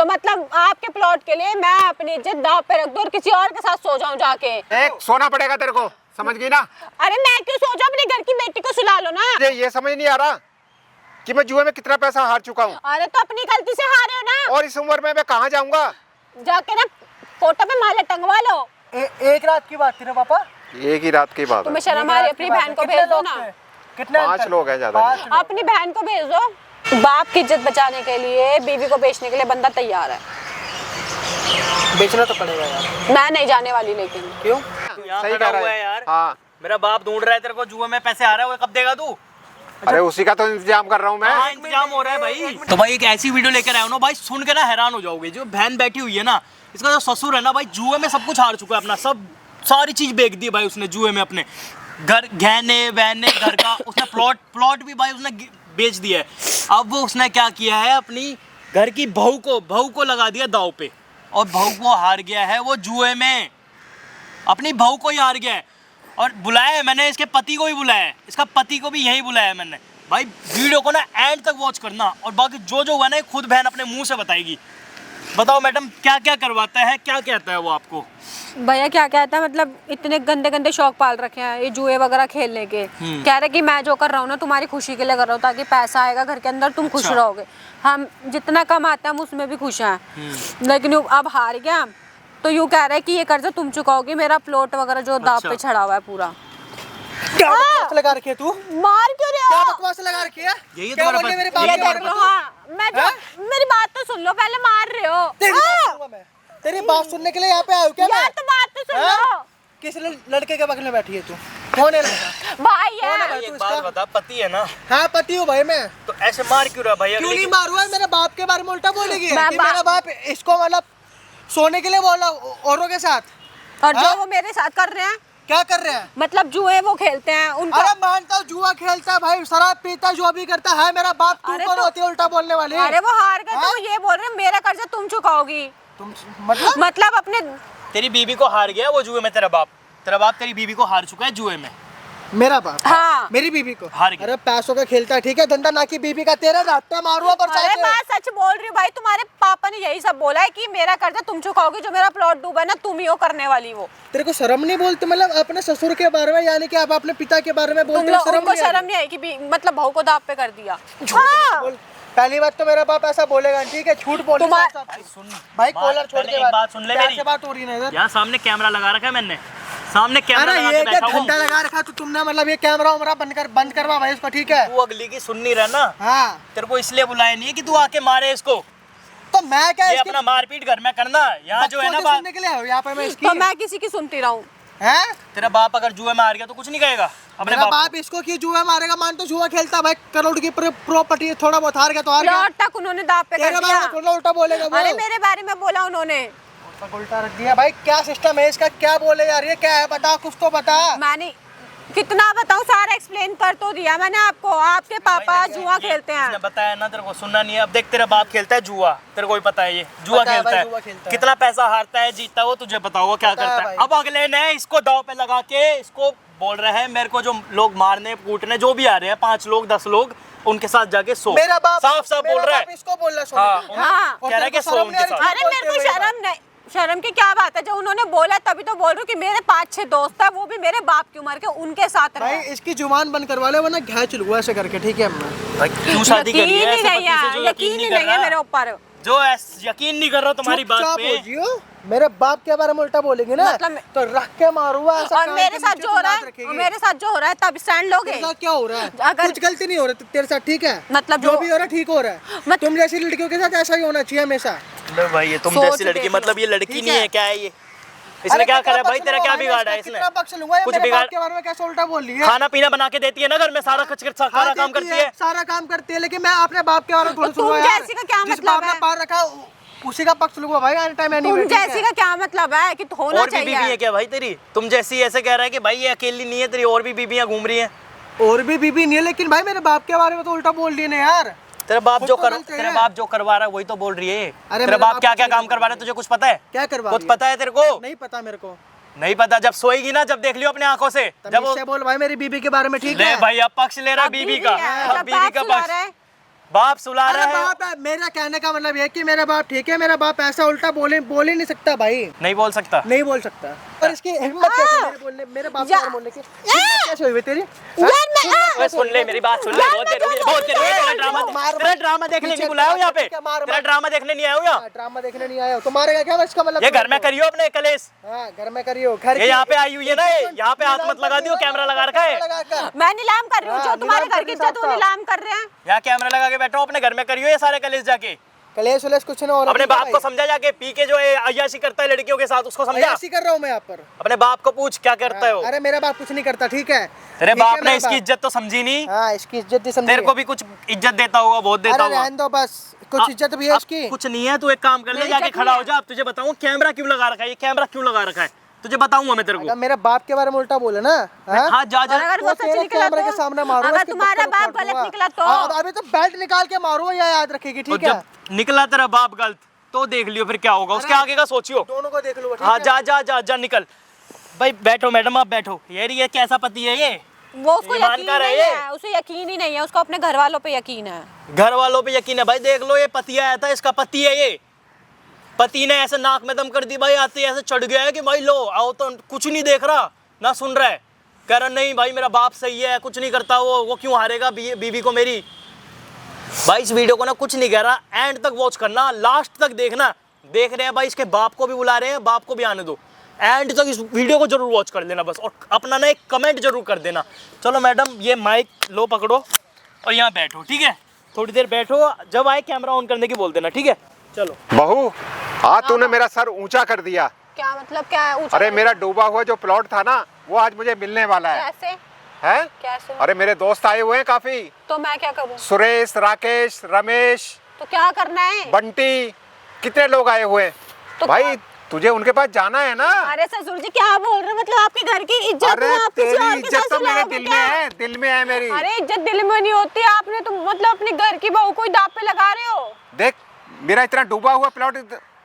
तो मतलब आपके प्लॉट के लिए मैं अपनी इज्जत दांव पे रख दूं और किसी और के साथ सो जाऊं जाके? एक सोना पड़ेगा तेरे को, समझ गई ना? अरे मैं क्यों सो जाऊं, अपने घर की बेटी को सुला लो ना। ये समझ नहीं आ रहा कि मैं जुए में कितना पैसा हार चुका हूँ। अरे तो अपनी गलती से हारे हो ना। और इस उम्र में मैं कहाँ जाऊंगा? जाके ना फोटो पे माला टंगवा लो। एक रात की बात थी ना पापा? एक ही रात की बात है। तुम्हें शर्म आ रही है? अपनी बहन को भेज दो ना। कितने 5 लोग हैं, ज्यादा नहीं। अपनी बहन को भेज दो। बाप की इज्जत बचाने के लिए बीवी को बेचने के लिए बंदा तैयार है। बेचना तो पड़ेगा यार। मैं नहीं जाने वाली। लेकिन क्यों? सही कह रहा है यार। हाँ। मेरा बाप ढूंढ रहा है तेरे को, जुए में पैसे आ रहा है, वो कब देगा तू? अरे उसी का तो इंतजाम कर रहा हूँ मैं। हाँ, इंतजाम हो रहा है भाई। तो भाई एक ऐसी वीडियो लेकर आया हूँ ना भाई, सुन के ना हैरान हो जाओगे। जो बहन बैठी हुई है ना, इसका जो ससुर है ना भाई, जुए में सब कुछ हार चुका है अपना, सब सारी चीज बेच दी भाई उसने जुए में। अपने घर, गहने वहने, घर का उसने प्लॉट भी भाई उसने बेच दिया है। अब वो उसने क्या किया है, अपनी घर की बहू को लगा दिया दांव पे, और बहू को हार गया है वो जुए में। अपनी बहू को ही हार गया है। और बुलाया है मैंने, इसके पति को भी बुलाया है, इसका पति को भी यही बुलाया है मैंने। भाई वीडियो को ना एंड तक वॉच करना, और बाकी जो हुआ ना खुद बहन अपने मुंह से बताएगी। बताओ मैडम, क्या क्या करवाता है, क्या कहता है वो आपको? भैया क्या कहता है, मतलब इतने गंदे गंदे शौक पाल रखे हैं ये जुए वगैरह खेलने के। कह रहे कि मैं जो कर रहा हूँ ना तुम्हारी खुशी के लिए कर रहा हूँ, ताकि पैसा आएगा घर के अंदर, तुम खुश रहोगे। हम जितना कमाते हैं हम उसमें भी खुश हैं। लेकिन अब हार गया तो यूँ कह रहा है कि ये कर्जा तुम चुकाओगे, मेरा प्लॉट वगैरह जो दाव पे चढ़ा हुआ है पूरा। क्या बकवास लगा रखी है तू? मार क्यों रहे हो? क्या बकवास लगा रखी है? यही है क्या तुम्हारा बोल रही है मेरे बात? बाप ये के बारे देख में लो। तू? हाँ मैं जो, मेरी बात तो सुन लो, पहले मार रहे हो। तेरी बात सुनूंगा मैं। तेरी बात सुनने के लिए यहाँ पे आया हूँ क्या मैं? यार तो बात तो सुन लो। किस लड़के के बगल में बैठी है तू? कौन है लड़का? भाई है। भाई तू एक बात इसका? बता, पति है ना? हाँ पति हूँ भाई मैं। तो ऐसे मार क्यों रहा भाई? क्यों नहीं मारूँ? मेरे बाप के बारे में उल्टा बोलेगी मैं कि मेरा बाप इसको मतलब सोने के लिए बोल रहा औरों के साथ। और जो हाँ? वो मेरे साथ कर रहे हैं, क्या कर रहे हैं? मतलब जुए वो खेलते हैं उनको। अरे मानता हूँ जुआ खेलता है भाई, शराब पीता, जो भी करता है मेरा बाप। तू अरे कौन तो- होती है उल्टा बोलने वाली? अरे वो हार गए तो हाँ? वो ये बोल रहे हैं मेरा कर्जा तुम चुकाओगी। तुम मतलब अपने तेरी बीवी को हार गया वो जुए में, तेरा बाप तेरी बीवी को हार चुका है जुए में। मेरा बाप? हाँ। मेरी बीवी को हार गया। अरे पैसों का खेलता है, ठीक है, धंधा, ना कि बीवी का। तेरा रास्ता मारूंगा पर अरे बात सच बोल रही हूँ भाई, तुम्हारे पापा ने यही सब बोला है कि मेरा कर्जा तुम चुकाओगे, जो मेरा प्लॉट डूबा है ना तुम ही हो करने वाली वो। तेरे को शर्म नहीं बोलते? मतलब अपने ससुर के बारे में, यानी कि आप अपने पिता के बारे में तुम बोलते लोग हो? उनको शर्म नहीं आई कि मतलब बहू को दाव पे कर दिया? बोल। पहली बात तो मेरा बाप ऐसा बोलेगा, ठीक है? झूठ बोल भाई। कॉलर छोड़ के बात सुन ले मेरी। बात हो रही है इधर। यहाँ सामने कैमरा लगा रखा है मैंने, सामने कैमरा अरे लगा ये के क्या बैठा हूँ। घंटा लगा रखा? तो तुमने मतलब ये कैमरा उमरा बंद करवा भाई इसको, ठीक है? तू अगली की सुन नहीं रहा ना? हाँ तेरे को इसलिए बुलाया नहीं है कि तू आके मारे इसको। तो मैं क्या ये अपना मारपीट घर में करना, यहाँ जो है ना बात। सुनने के लिए आया हूँ यहाँ पे मैं इसकी। तो मैं किसी की सुनती रहूं? हैं? तेरा बाप अगर जुए में हार गया तो कुछ नहीं कहेगा अपने मेरा बाप बाप इसको की जुआ मारेगा? मान तो जुआ खेलता भाई, करोड़ की प्रॉपर्टी, थोड़ा बहुत हार गया तो हार गया। प्लॉट तक उन्होंने दाव पे कर तेरे बारे दिया। में थोड़ा उल्टा बोलेगा वो। अरे मेरे बारे में बोला उन्होंने। उल्टा रख दिया भाई। क्या सिस्टम है इसका? क्या बोले यार? ये क्या है? बता, कुछ तो बता। मैंने कितना बताऊं, सारा एक्सप्लेन कर तो दिया मैंने आपको। आपके पापा जुआ खेलते इसने हैं। बताया ना, तेरे को सुनना नहीं है। अब देख, तेरा बाप खेलता है जुआ, तेरे को भी पता है, ये जुआ पता है खेलता भाई, है। जुआ खेलता है। कितना पैसा हारता है, जीतता है, वो तुझे पता होगा क्या पता है करता है। भाई। अब अगले ने इसको दांव पे लगा के इसको बोल रहे हैं, मेरे को जो लोग मारने कूटने जो भी आ रहे हैं, 5 लोग 10 लोग, उनके साथ जाके सो। मेरा बाप साफ साफ बोल रहा है। इसको बोल रहा हाँ, है। हाँ। कह रहा है कि सो उनके साथ। अरे मेरे को शर्म नहीं, शर्म की क्या बात है? जब उन्होंने बोला तभी तो बोल रही हूँ कि मेरे 5-6 दोस्त है, वो भी मेरे बाप की उम्र के, उनके साथ भाई रहे। इसकी जुबान बंद करवा ले वरना घाय चलूंगा ऐसे करके, ठीक है? भाई क्यों शादी करी है ऐसे पति से जो यकीन ही नहीं है मेरे ऊपर। जो यकीन नहीं कर रहा तुम्हारी बात चुपचाप पे। हो जियो। मेरे बाप के बारे में उल्टा बोलेंगे ना मतलब तो रख के मारूंगा ऐसा। और मेरे साथ जो हो रहा है, मेरे साथ जो हो रहा है तब स्टैंड लोगे? तेरे साथ क्या हो रहा है? अगर- कुछ गलती नहीं हो रहा तेरे साथ, ठीक है? मतलब जो जो- भी हो रहा है ठीक हो रहा है। तुम जैसी लड़कियों के साथ ऐसा ही होना चाहिए हमेशा। लो भाई, ये तुम सोच जैसी लड़की, देख लो। मतलब ये लड़की ठीक नहीं है। है, क्या है ये? इसने क्या करा भाई? तेरा क्या बिगाड़ा है इसने? कितना पक्ष लूंगा? कुछ मेरे बिगाड़, बाप के बारे में कैसे उल्टा बोल रही है? खाना पीना बना के देती है ना घर में, सारा सारा काम करती है। सारा काम करती है, लेकिन मैं अपने बाप के बारे में थोड़ा तो तुम सुनूंगा यार। जैसी का क्या जिस मतलब बाप ने है? पार रखा उसी का पक्ष लूंगा भाई, एनी टाइम एनी तुम जैसी का क्या मतलब है कि होना और भी बीवी है चाहिए? क्या भाई तेरी? तुम जैसी ऐसे कह रहा है कि भाई ये अकेली नहीं है, तेरी और भी बीवियां घूम रही हैं। और भी बीबी नहीं है, लेकिन भाई मेरे बाप के बारे में तो उल्टा बोल रही है ना यार। तेरा बाप खुद जो तो कर गलत है। तेरा बाप जो करवा रहा है वही तो बोल रही है। अरे तेरा मेरा बाप बाप क्या कुछ क्या नहीं काम करवा रहा है, तुझे कुछ पता है? क्या करवा कुछ रही है? पता है तेरे को? नहीं पता मेरे को। नहीं पता, जब सोएगी ना, जब देख लियो अपने आंखों से। जब इससे बोल भाई मेरी बीबी के बारे में, ठीक ले है? भाई, अब पक्ष ले रहा है बीबी का, है, अब जब बीबी बाप का सुना पक्ष। रहा है। बाप सुला अरे रहा है। बाप है, मेरा कहने का मतलब ये कि मेरा बाप ठीक है, मेरा बाप ऐसा उल्टा बोल ही नहीं सकता भाई, नहीं बोल सकता। नहीं बोल सकता। और इसकी हिम्मत कैसे मेरे बोलने, मेरे बाप के बोलने की हिम्मत कैसे हुई बे तेरी? ओए सुन ले मेरी बात, सुन ले। बहुत देर हो गई, बहुत देर हो गई। तेरा ड्रामा देखने नहीं बुलाया हूं यहाँ पे, तेरा ड्रामा देखने नहीं आया हूं यहाँ। ड्रामा देखने नहीं आया हो तो मारेगा क्या इसका मतलब? ये घर में करियो अपने कलेश, हाँ घर में करियो, घर ये यहाँ पे आई हुई है ना, यहाँ पे हाथ मत लगा दियो, कैमरा लगा रखा है। मैं नीलाम कर रही हूँ, जो तुम्हारे घर की इज्जत वो नीलाम कर रहे हैं। यहाँ कैमरा लगा के बैठो, अपने घर में करियो ये सारे कलेश जाके। कलेश वलेश कुछ ना हो रहा। अपने बाप को समझा जाके, पी के जो है अय्याशी करता है लड़कियों के साथ, उसको समझा। ऐसी कर रहा हूँ मैं यहाँ पर। अपने बाप को पूछ क्या करता है वो। अरे मेरा बाप कुछ नहीं करता, ठीक है। तेरे ठीक है बाप ने मेरा इसकी बाप। इज्जत तो समझी नहीं। हाँ इसकी इज्जत नहीं समझी। तेरे को भी कुछ इज्जत देता होगा, बहुत देता अरे होगा। रहने दो बस, कुछ इज्जत भी है अब इसकी। कुछ नहीं है, तू एक काम कर ले, मेरी जाके चटनी खड़ा है। हो जा। अब तुझे बताऊं कैमरा क्यों लगा रखा है, ये कैमरा क्यों लगा रखा है, तुझे बताऊंगा मैं तेरे को। अगर मेरे बाप के बारे में उल्टा बोले ना, हाँ? हाँ जा जा। अगर वो वो सच तेरे निकला कैमरे के तो, सामने मारूंगा, अगर इसके तुम्हारा पत्थर बाप उखाड़ गलत दूंगा। निकला तो? हाँ, अभी तो बेल्ट निकाल के मारूंगा, ये याद रखेगी, और ठीक है। जब निकला तेरा बाप गलत तो देख लियो फिर क्या होगा, उसके आगे का सोचियो। दोनों को देख लो, ठीक हाँ है? जा जा जा जा निकल। भाई बैठो मैडम, आप बैठो। ये कैसा पति है ये? वो उसको ईमान यकीन कर रहा है नहीं ये? है, उसे यकीन ही नहीं है, उसको अपने घर वालों पे यकीन है। घर वालों पे यकीन है भाई, देख लो ये पति आया था, इसका पति है ये। पति ने ऐसे नाक में दम कर दी भाई, आते ही ऐसे चढ़ गया है कि भाई लो आओ, तो कुछ नहीं देख रहा ना सुन रहा है, कह रहा नहीं भाई मेरा बाप सही है, कुछ नहीं करता वो क्यों हारेगा बीवी को मेरी। भाई इस वीडियो को ना कुछ नहीं कह रहा, एंड तक वॉच करना, लास्ट तक देखना। देख रहे हैं भाई, इसके बाप को भी बुला रहे हैं, बाप को भी आने दो, एंड तक इस वीडियो को जरूर वॉच कर लेना बस, और अपना ना एक कमेंट जरूर कर देना। चलो मैडम ये माइक लो पकड़ो और यहाँ बैठो, ठीक है, थोड़ी देर बैठो, जब आए कैमरा ऑन करने की बोल देना, ठीक है। चलो बहू, आज तूने मेरा सर ऊंचा कर दिया। क्या मतलब, क्या है ऊंचा? अरे मेरा डूबा हुआ जो प्लॉट था ना, वो आज मुझे मिलने वाला है। कैसे? हैं? कैसे? अरे मेरे दोस्त आए हुए हैं काफी, तो मैं क्या करूँ? सुरेश, राकेश, रमेश, तो क्या करना है? बंटी, कितने लोग आए हुए हैं। तो भाई तुझे उनके पास जाना है ना। अरे ससुर जी क्या बोल रहे हो, मतलब आपके घर की इज्जत अरे को आप किसी तेरी और के इज्जत साथ तो मेरे सुलाओगे दिल क्या? में है, दिल में है मेरी। अरे इज्जत दिल में नहीं होती, आपने तो मतलब अपने घर की बहू को ही दांव पे लगा रहे हो। देख मेरा इतना डूबा हुआ प्लॉट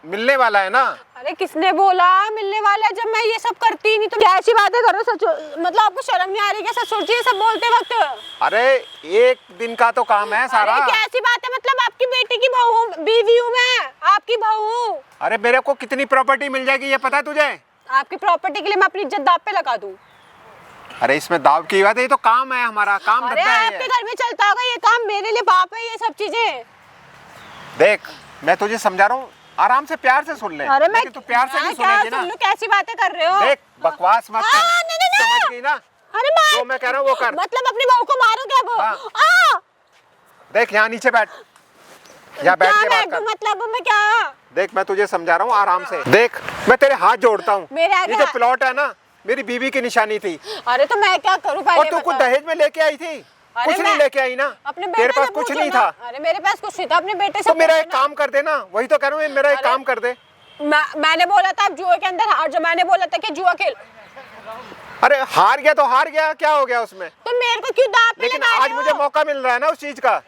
मिलने वाला है ना। अरे किसने बोला मिलने वाला है, जब मैं ये सब करती ही नहीं तो क्या ऐसी बातें करो मतलब आपको शर्म नहीं आ रही क्या ससुर जी ये सब बोलते वक्त? अरे एक दिन का तो काम है सारा। अरे क्या ऐसी बात है, मतलब आपकी बेटी की बहू हूँ, बीवी हूँ मैं, आपकी बहू हूँ। अरे मेरे को कितनी प्रॉपर्टी मिल जाएगी ये पता है तुझे? आपकी प्रॉपर्टी के लिए मैं अपनी इज्जत दांव पे लगा दूं? अरे इसमें दाव की बात है, ये तो काम है हमारा, काम अरे धंधा है आपके ये। घर में चलता होगा ये काम, मेरे लिए पाप है ये सब चीजें। देख मैं तुझे समझा रहा हूँ, आराम से प्यार से सुन ले। अरे मैं लेकिन तू प्यार से नहीं क्या सुनेगी ना। सुन लूं, कैसी बातें कर रहे हो? देख बकवास मत कर। नहीं। समझ गई ना? अरे मार, जो मैं कह रहा हूँ वो कर। मतलब अपनी बहू को मारोगे अब? हाँ। देख यहाँ नीचे बैठ, यहाँ बैठ क्या के बात बैठूं, कर। मतलब मैं क्या? देख मैं तुझे समझा रहा हूँ आराम से। देख मैं तेरे हाथ जोड़ता हूँ, मेरे आगे ये जो हाथ- प्लॉट है ना मेरी बीवी की निशानी थी। अरे तो मैं क्या करूं पहले और तू कुछ बताओ। दहेज में लेके आई थी? अरे कुछ नहीं मैं लेके आई ना। अपने बेटे तेरे पास से कुछ पूछो नहीं ना। था अरे मेरे पास कुछ नहीं था, अपने बेटे से तो मेरा पूछो एक ना। काम कर दे ना। वही तो कह रहा हूँ, मेरा एक अरे- काम कर दे। मैंने बोला था आप जुए के अंदर हार जाओ, मैंने बोला था कि जुआ खेल। अरे हार गया तो हार गया, क्या हो गया उसमें? तो मेरे को क्यों दांव पे लेकिन लगा आज रहे मुझे हो? मौका मिल रहा है ना उस चीज का,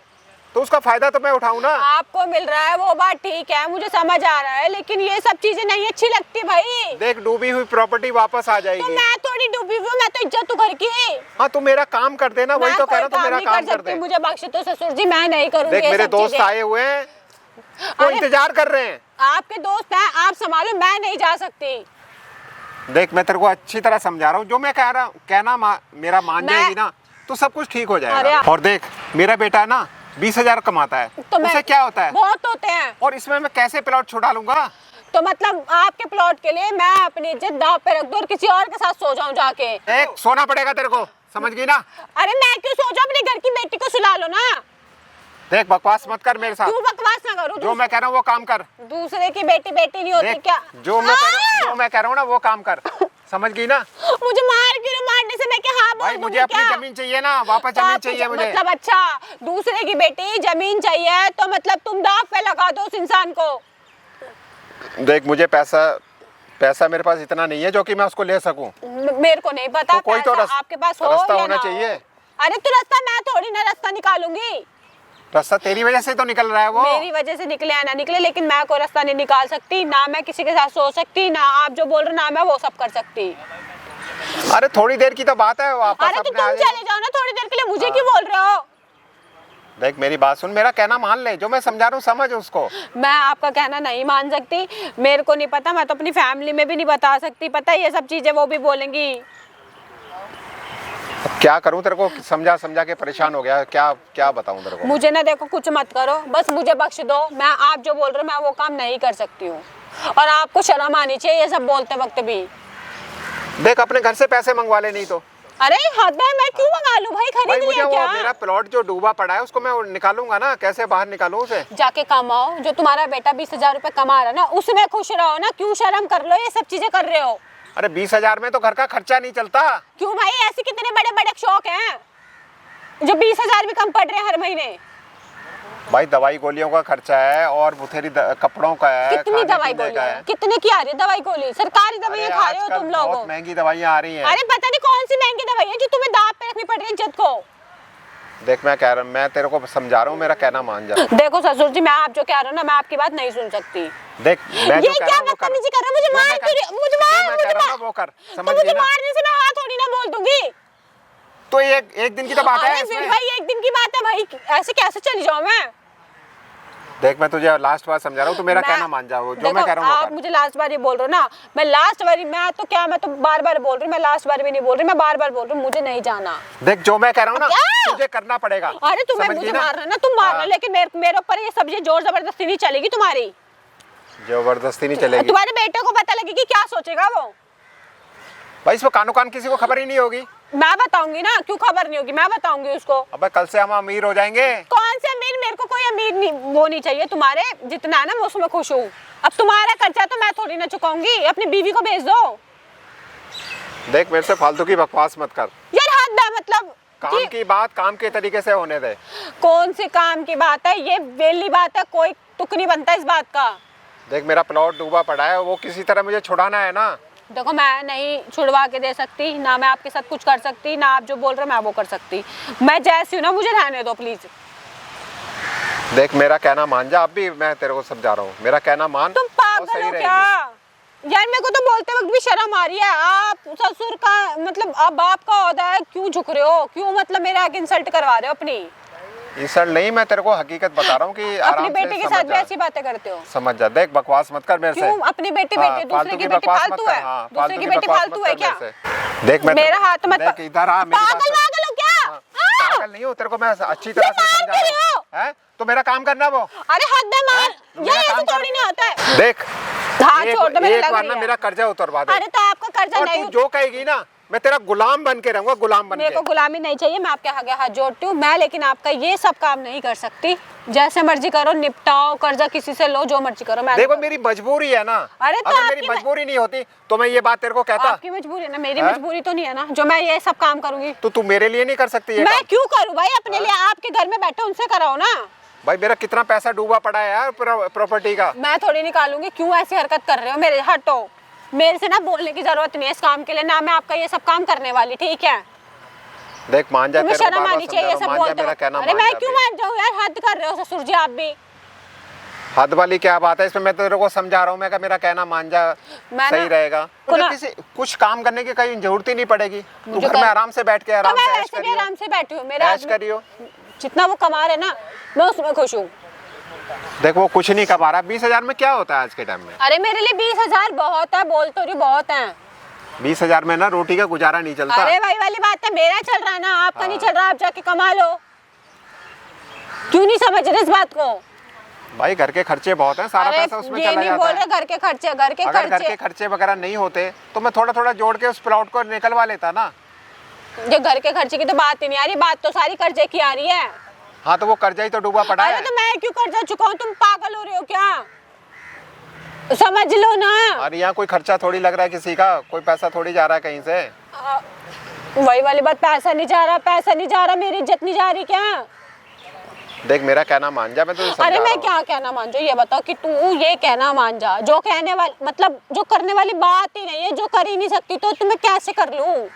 तो उसका फायदा तो मैं उठाऊं ना। आपको मिल रहा है वो बात ठीक है, मुझे समझ आ रहा है, लेकिन ये सब चीजें नहीं अच्छी लगती भाई। देख डूबी हुई प्रॉपर्टी वापस आ तो जाएगी। मैं थोड़ी डूबी हुई हूँ, मैं तो इज्जत हूँ घर की। हाँ तू मेरा काम कर देना, वही मैं तो कह रहा कोई हूँ, तू मेरा नहीं काम कर सकती, दे। मुझे बख्श दो ससुर जी, मैं नहीं करूँगी देख ये मेरे सब दोस्त चीजें। आए हुए हैं, वो अरे- इंतजार कर रहे हैं। आपके दोस्त हैं, आप संभालो, मैं नहीं जा सकती। देख मैं तेरे को अच्छी तरह समझा रहा हूँ, जो मैं कह रहा हूँ कहना मेरा मान मैं- जाएगी ना तो सब कुछ ठीक हो जाएगा। अरे- और देख मेरा बेटा ना 20,000 कमाता है, तो मैं उसे क्या होता है? बहुत होते हैं। और इसमें मैं कैसे प्लॉट छुड़ा लूंगा? तो मतलब आपके प्लॉट के लिए मैं अपनी इज्जत दांव पे रख दूं और किसी और के साथ सो जाऊं जाके? देख सोना पड़ेगा तेरे को, समझ गई ना? अरे मैं क्यों सो जाऊं, अपने घर की बेटी को सुला लो ना। देख बकवास मत कर मेरे साथ, क्यों बकवास ना करूं? जो मैं कह रहा हूँ वो काम कर। दूसरे की बेटी बेटी नहीं होती देख क्या? जो मैं कह रहा हूँ ना वो काम कर, समझ गई ना? मुझे मार क्यों, मारने से मैं क्या हाँ बोल भाई दूंगी मुझे अपनी क्या? जमीन चाहिए ना, वापस तो जमीन आपको चाहिए मुझे। मतलब अच्छा, दूसरे की बेटी जमीन चाहिए तो मतलब तुम दांव पे लगा दो उस इंसान को। देख मुझे पैसा मेरे पास इतना नहीं है जो कि मैं उसको ले सकूं। मेरे को नहीं पता, तो कोई तो पैसा आपके पास हो रास्ता या होना ना हो। चाहिए। अरे तो रास्ता मैं थोड़ी ना रास्ता निकालूंगी, रास्ता तेरी वजह से तो निकल रहा है वो। मेरी वजह से निकले या ना निकले, लेकिन मैं कोई रास्ता नहीं निकाल सकती, ना मैं किसी के साथ सो सकती, ना आप जो बोल रहे हो ना मैं वो सब कर सकती। अरे थोड़ी देर की तो बात है, वापस अरे तो अपने तुम आ चले जाओ ना थोड़ी देर के लिए, मुझे क्यों बोल रहे हो? देख मेरी बात सुन, मेरा कहना मान ले, जो मैं समझा रहा हूँ समझ उसको। मैं आपका कहना नहीं मान सकती, मेरे को नहीं पता, मैं तो अपनी फैमिली में भी नहीं बता सकती, पता है ये सब चीजें वो भी बोलेंगी। क्या करूं, तेरे को समझा समझा के परेशान हो गया, क्या क्या बताऊं तेरे को। मुझे ना देखो कुछ मत करो, बस मुझे बख्श दो, मैं आप जो बोल रहे हो मैं वो काम नहीं कर सकती हूँ, और आपको शर्म आनी चाहिए ये सब बोलते वक्त भी। देख अपने घर से पैसे मंगवा ले, नहीं तो। अरे हद है, मैं क्यों मंगा लूं भाई, भाई खरीद मुझे लिया वो क्या? मेरा प्लॉट जो डूबा पड़ा है उसको मैं निकालूंगा ना, कैसे बाहर निकालूं उसे। जाके कमाओ, जो तुम्हारा बेटा 20,000 रुपए कमा रहा है ना उसमें खुश रहो ना, क्यों शर्म कर लो, ये सब चीजें कर रहे हो। अरे 20,000 में तो घर का खर्चा नहीं चलता। क्यों भाई, ऐसे कितने बड़े बड़े शौक हैं जो 20,000 भी कम पड़ रहे हैं हर महीने। भाई दवाई गोलियों का खर्चा है और बुथेरी कपड़ों का है, कितनी खाने दवाई पीने गोली का है, है। कितनी की आ रही है दवाई गोली, सरकारी दवाइयाँ अरे खा रहे हो आजकल तुम लोग। बहुत महंगी दवाइयाँ आ रही हैं। अरे पता नहीं कौन सी महंगी दवाई है जो तुम्हें दांव पे रखनी पड़ रही है इज्जत को। देख मैं कह रहा हूँ, मैं तेरे को समझा रहा हूँ, मेरा कहना मान जा। देखो ससुर जी, मैं आप जो कह रहे हो ना, मैं आपकी बात नहीं सुन सकती। देख मैं ये जो कह क्या रहा हूँ वो कर। बदतमीजी कर रहे हो, मुझे मार क्यों, मुझे मार, वो कर, तो समझ मुझे गई ना। मारने से मैं हाँ थोड़ी ना बोल दूंगी। तो एक दिन की तो बात है अरे फिर इसमें। भाई एक दिन की बात है भाई, ऐसे कैसे चली जाऊं मैं। देख मैं तुझे लास्ट बार समझा रहा हूँ, तो मेरा कहना मान जाओ, जो मैं कह रहा हूँ वो आप कर। मुझे लास्ट बार ये बोल रहे हो ना, मैं लास्ट बार, मैं तो क्या, मैं तो बार बार बोल रही हूँ, मैं लास्ट बार भी नहीं बोल रही, मैं बार बार बोल रही हूँ, मुझे नहीं जाना। देख जो मैं कह रहा हूँ ना क्या? तुझे करना पड़ेगा। अरे तुम्हें समझ गई मुझे ना? मार रहा ना, तुम मार रहे हो, लेकिन मेरे ऊपर ये सब जोर जबरदस्ती नहीं चलेगी तुम्हारी। जबरदस्ती नहीं चलेगी। तुम्हारे बेटे को पता लगेगी, क्या सोचेगा वो। भाई इसमें कानो कान किसी को खबर ही नहीं होगी। मैं बताऊंगी ना, क्यों खबर नहीं होगी, मैं बताऊंगी उसको। अबे कल से हम अमीर हो जाएंगे। कौन से अमीर, मेरे को कोई अमीर नहीं, वो नहीं चाहिए, तुम्हारे जितना है ना मैं उसमें खुश हूँ। अब तुम्हारा खर्चा तो मैं थोड़ी ना चुकाऊंगी, अपनी बीवी को भेज दो। देख मेरे से फालतू की बकवास मत कर। यार हद है, मतलब काम की बात काम के तरीके से होने दे। कौन सी काम की बात है, ये वेली बात है, कोई तुक नहीं बनता इस बात का। देख मेरा प्लॉट डूबा पड़ा है, वो किसी तरह मुझे छुड़ाना है ना। देखो मैं नहीं छुड़वा के दे सकती ना, मैं आपके साथ कुछ कर सकती ना, आप जो बोल रहे हो मैं वो कर सकती, मैं जैसी हूँ ना, मुझे रहने दो प्लीज। देख मेरा कहना मान जा, अब भी मैं तेरे को समझा रहा हूँ, मेरा कहना मान। तुम पागल हो क्या यार, मेरे को तो बोलते वक्त भी शर्म आ रही है। आप ससुर का मतलब, आप बाप का ओहदा है, क्यों झुक रहे हो, क्यों मतलब मेरे आगे इंसल्ट करवा रहे हो अपनी। इंसल्ट नहीं, मैं तेरे को हकीकत बता रहा हूँ कि अपनी बेटी के साथ भी ऐसी बातें करते हो। समझ जा। देख बकवास मत कर मेरे से। क्यों अपनी बेटी बेटी, दूसरे की बेटी फालतू है, दूसरे की बेटी फालतू है क्या। देख मैं मेरा हाथ मत, देख इधर आ, मेरी बात सुन। पागल हो क्या। पागल नहीं हो, तेरे को मैं अच्छी तरह से समझा रहा हूँ, हैं? तो मेरा काम करना वो। अरे हद है मार, मेरा ये ऐसे काम कर। थोड़ी ना होता है। देख हाथ छोड़ दो, मेरे एक लग बार रही ना है। मेरा कर्जा उतरवा दे। अरे तो आपका कर्जा और नहीं, तू जो कहेगी ना मैं तेरा गुलाम बन के रहूंगा, गुलाम बन मेरे के। को गुलामी नहीं चाहिए, मैं आपके आगे हाथ जोड़ती हूँ मैं, लेकिन आपका ये सब काम नहीं कर सकती। जैसे मर्जी करो, निपटाओ, कर्जा किसी से लो, जो मर्जी करो। मैं देखो मेरी मजबूरी है ना। अरे तो अगर मेरी आपकी मजबूरी नहीं होती तो मैं ये बात तेरे को कहता। आपकी मजबूरी है ना, मेरी मजबूरी तो नहीं है ना, जो मैं ये सब काम करूंगी। तो तू मेरे लिए नहीं कर सकती ये मैं काम? क्यों करूँ भाई, अपने लिए, आपके घर में बैठे उनसे कराओ ना। भाई मेरा कितना पैसा डूबा पड़ा है यार प्रॉपर्टी का। मैं थोड़ी निकालूंगी, क्यों ऐसी हरकत कर रहे हो मेरे, हटो। मेरे से ना बोलने की जरूरत नहीं है इस काम के लिए, ना मैं आपका ये सब काम करने वाली, ठीक है। देख मान जा, तुम्हें तेरे को शर्म बार-बार आनी चाहिए ये समझा सब रहा हूं, मान जा, बोलते मेरा वक्त। कहना अरे मान मैं जा क्यों अभी। मान जाऊँ यार, हद कर रहे हो ससुर जी आप भी। हद वाली क्या बात है इसमें, मैं तेरे को समझा रहा हूँ, मैं कहा मेरा कहना मान जा, मैं सही ना- रहेगा। कुना- मुझे किसी कुछ काम करने की कहीं जरूरत ही नहीं पड़ेगी। तू मुझे घर में कर- आराम से बैठ के आराम मैं से ऐश वैसे भी करियो, आराम से बैठी हूँ, मेरा ऐश करियो। जितना वो कमा रहे ना मैं उसमें खुश हूँ। देख वो कुछ नहीं कमा रहा, 20,000 में क्या होता है आज के टाइम में। अरे मेरे लिए 20,000 बहुत है, बोल तो रही बहुत है। 20,000 में ना रोटी का गुजारा नहीं चलता। अरे भाई वाली बात है, मेरा चल रहा है ना, आपका नहीं चल रहा, आप जाके कमा लो। क्यों नहीं समझ रहे इस बात को। भाई घर के खर्चे बहुत हैं, सारा अरे पैसा उसमें ये चला नहीं जाता बोल है। रहे घर के खर्चे, घर के अगर घर के खर्चे, खर्चे वगैरह नहीं होते तो मैं थोड़ा थोड़ा जोड़ के उस प्लॉट को निकलवा लेता ना। ये घर के खर्चे की तो बात ही नहीं आ रही, बात तो सारी कर्जे की आ रही है। हाँ तो वो कर्जा ही तो डूबा पड़ा अरे है। तो मैं क्यों कर्जा चुकाऊं, तुम पागल हो रहे हो क्या, समझ लो ना। और यहाँ कोई खर्चा थोड़ी लग रहा है किसी का, कोई पैसा थोड़ी जा रहा है कहीं से। वही वाली बात, पैसा नहीं जा रहा, पैसा नहीं जा रहा, मेरी इज्जत नहीं जा रही क्या। देख मेरा कहना मान जा, मैं तुझे समझा अरे रहा मैं हूँ। क्या कहना मान जाऊँ, ये बताओ कि तू ये कहना मान जा, जो कहने वाली मतलब जो करने वाली बात ही नहीं है, जो कर ही नहीं सकती, तो तुम्हें कैसे कर लूं।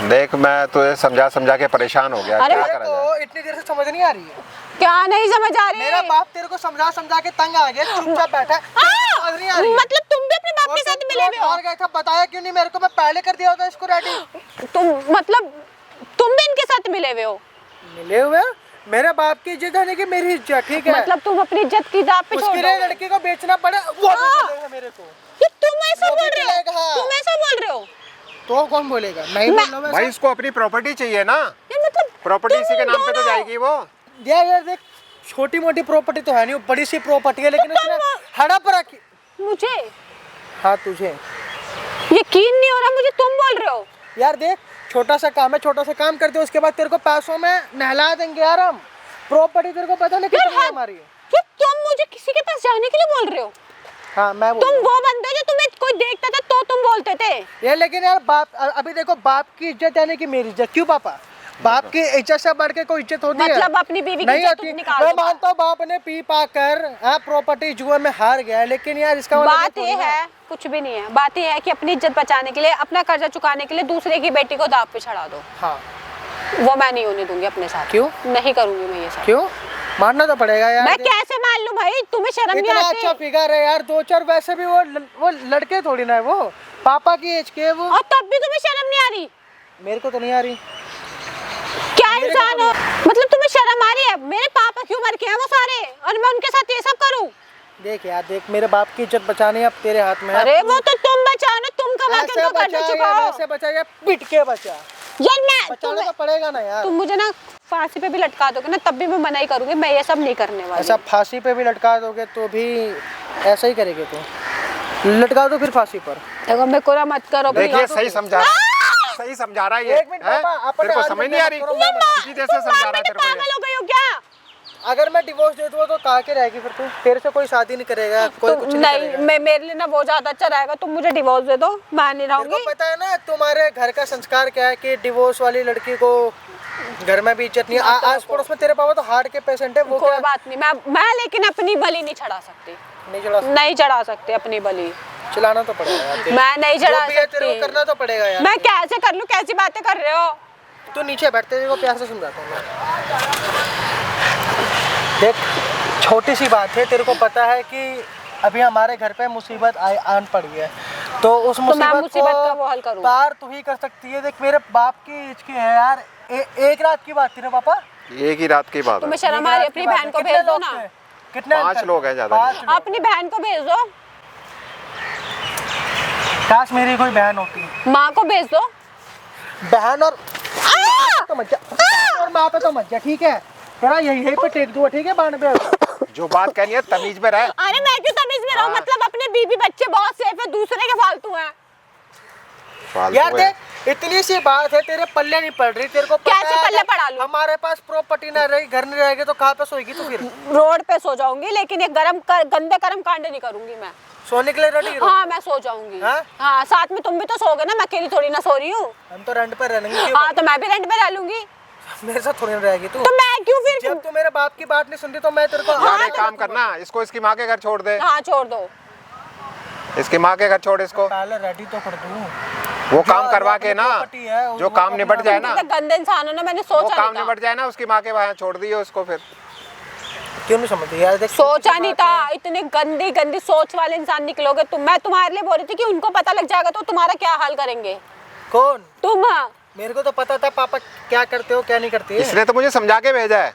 देख मैं तुझे समझा समझा के परेशान हो गया, अरे क्या मैं करा तो जाए। इतनी देर से समझ नहीं आ रही है। क्या नहीं समझ आ रही मेरा बाप तेरे को समझा समझा के तंग आ गया, चुपचाप बैठा है, समझ नहीं आ रही है। मतलब तुम भी अपने बाप के साथ मिले हुए हो। और गया था, बताया क्यों नहीं मेरे को, मैं पहले कर दिया होता इसको रेडी। तुम मतलब तुम भी इनके साथ मिले हुए हो। मिले हुए मेरे बाप की इज्जत है कि मेरी इज्जत, ठीक है? मतलब तुम अपनी इज्जत की दाव पे छोड़ उसके लिए दोगे? लड़की को बेचना पड़े वो भी चलेगा मेरे को। ये तुम ऐसा वो भी बोल रहे हो? चलेगा। तुम ऐसा बोल रहे हो? तो कौन बोलेगा? नहीं बोल रहा भाई इसको अपनी प्रॉपर्टी चाहिए ना, ये मतलब प्रॉपर्टी तुम इसी के नाम पे तो दोनों- जाएगी वो। यार देख, छोटी मोटी प्रॉपर्टी तो है नहीं, बड़ी सी प्रॉपर्टी है, लेकिन उसने हड़प रखी। मुझे हाँ तुझे यकीन नहीं हो रहा मुझे, तुम बोल रहे हो? यार देख, छोटा सा काम है, छोटा सा काम करते हो, उसके बाद तेरे को पैसों में नहला देंगे यार हम। प्रॉपर्टी तेरे को पता नहीं कितनी है हमारी। ये तुम मुझे किसी के पास जाने के लिए बोल रहे हो? हाँ मैं बोल तुम रहा हूँ। वो बंदे जो तुम्हें कोई देखता था तो तुम बोलते थे? ये लेकिन यार बाप, अभी देखो बाप की इज्जत यानी कि मेरी इज्जत, क्यों पापा? बाप की इज्जत से बढ़ के कोई इज्जत होती है? मतलब अपनी बीवी की नहीं इज्जत होती। तुम निकाल मैं दो। मानता हूँ बाप ने पी पा कर प्रॉपर्टी जुए में हार गया, लेकिन यार इसका मतलब बात ये है, कुछ भी नहीं है, बात ये है कि अपनी इज्जत बचाने के लिए, अपना कर्जा चुकाने के लिए दूसरे की बेटी को दाव पे चढ़ा दो। हाँ वो मैं नहीं होने दूंगी अपने साथ। क्यों? नहीं करूंगी मैं ये सब। क्यों? मानना तो पड़ेगा यार। मैं कैसे मान लूं भाई? तुम्हें शर्म नहीं इतना आती? अच्छा फिगर है यार, 2-4, वैसे भी वो लड़के थोड़ी ना है, वो पापा की एज के है वो। और तब भी तुम्हें शर्म नहीं आ रही? मेरे को तो नहीं आ रही। क्या इंसान हो? मतलब तुम्हें शर्म आ रही है? मेरे पापा क्यों मर के हैं वो सारे, और मैं उनके साथ ये सब करूं? देख यार देख, मेरे बाप की इज्जत बचानी अब तेरे हाथ में है। अरे वो तो तुम बचाओ ना, तुम कमा के ऐसे उनको कर्जा बचा या चुकाओ। वैसे बचा या पिट के बचा, यार मैं बचाना तो पड़ेगा ना यार। तुम मुझे ना फांसी पे भी लटका दोगे ना, तब भी मैं मना ही करूंगी, मैं ये सब नहीं करने वाली। ऐसा फांसी पे भी लटका दोगे तो भी ऐसा ही करेगे तू? लटका दो फिर फांसी पर। देखो मैं कोरा मत करो भाई। देखिए सही समझा रहा है ये। एक मिनट हैं? पापा, अपने तेरे को हाथ समझ में नहीं आ रही? करो, मैं इसी देर से समझा रहा है तेरे को ये। पागल हो गई हो क्या? अगर मैं डिवोर्स दे दूँ तो कहाँ के रहेगी फिर तू? तेरे से कोई शादी नहीं करेगा, कोई कुछ नहीं नहीं, करेगा। मैं मेरे लिए ना वो ज्यादा अच्छा रहेगा, तुम मुझे डिवोर्स दे दो, मैं नहीं तेरे रहूंगी। को पता है ना तुम्हारे घर का संस्कार क्या है कि डिवोर्स वाली लड़की को घर में भी इज्जत नहीं है। आस पड़ोस में तेरे पापा तो हार्ट के पेशेंट है, वो कोई क्या बात नहीं, मैं लेकिन अपनी बलि नहीं चढ़ा सकती, नहीं चला? नहीं चढ़ा सकती अपनी बलि। चलाना तो पड़ेगा यार तेरे। मैं नहीं जो चढ़ा भी है तेरे को सकती। करना तो पड़ेगा यार। मैं कैसे कर लूं? कैसी बातें कर रहे हो? तू नीचे बैठते, तेरे को प्यार से समझाता हूँ मैं। देख, छोटी सी बात है, तेरे को पता है कि अभी हमारे घर पे मुसीबत आन पड़ी है, तो उस मैं मुसीबत मुसीबत का वो हल को करूँ। पार तू ही कर सकती है। देख मेरे बाप की एज की है यार, एक रात की बात थी ना पापा? एक ही रात की बात है। तुम्हें शर्म आ रही है? अपनी बहन को भेज दो ना। कितने 5 लोग हैं, ज्यादा 5 लोग। अपनी बहन को भेज दो, काश मेरी कोई बहन होती। माँ को भेज दो। बहन और तो मत जा, और माँ पे तो मत जा, ठीक है? तेरा यही पे टेक दूंगा, ठीक है? बाण पे जो बात कहनी है तमीज में रह। अरे मैं क्यों तमीज में रहूं? हाँ। मतलब अपने बीबी बच्चे बहुत सेफ है, दूसरे के फालतू हैं। यार फालतू है। देख, इतनी सी बात है, तेरे पल्ले नहीं पड़ रही। तेरे को पता कैसे है पल्ले अगर पड़ा लूं? हमारे पास प्रॉपर्टी ना रही, घर नहीं रहेगी तो कहाँ पे सोएगी तू फिर? रोड पे सो जाऊंगी, लेकिन ये गंदे कर्म कांड नहीं करूंगी मैं। सोने के लिए रेडी हो? हाँ मैं सो जाऊंगी। हाँ? हाँ साथ में तुम भी तो सोओगे ना, मैं अकेली थोड़ी ना सो रही हूँ। हम तो रेंट पर रहेंगे, क्यों? हाँ तो मैं भी रेंट पे रह लूंगी, मेरे साथ थोड़ी ना रहेगी तू। तो मैं क्यों फिर? जब तू मेरे बाप की बात नहीं सुनती तो मैं तेरे को यार एक काम करना, इसको इसकी माँ के घर छोड़ दे। हाँ छोड़ दो। इसकी माँ के घर छोड़ इसको, पहले रेडी तो कर दूं। वो जो काम करवा अपनी के ना, property है, जो वो काम अपना- निबट जाए ना, कितने गंदे इंसान हो ना, मैंने वो सोचा काम नहीं था। निबट जाए ना, उसकी माँ के वहाँ छोड़ दिए उसको फिर। क्यों नहीं समझती यार? देख सोचा छोटी सी नहीं बात था, है। इतनी गंदी गंदी सोच वाले इंसान निकलोगे तुम। मैं तुम्हारे लिए बोल रही थी कि उनको पता लग जाएगा तो तुम्हारा क्या हाल करेंगे। कौन? तुम मेरे को तो पता था पापा क्या करते हो क्या नहीं करते। इसने तो मुझे समझा के भेजा है।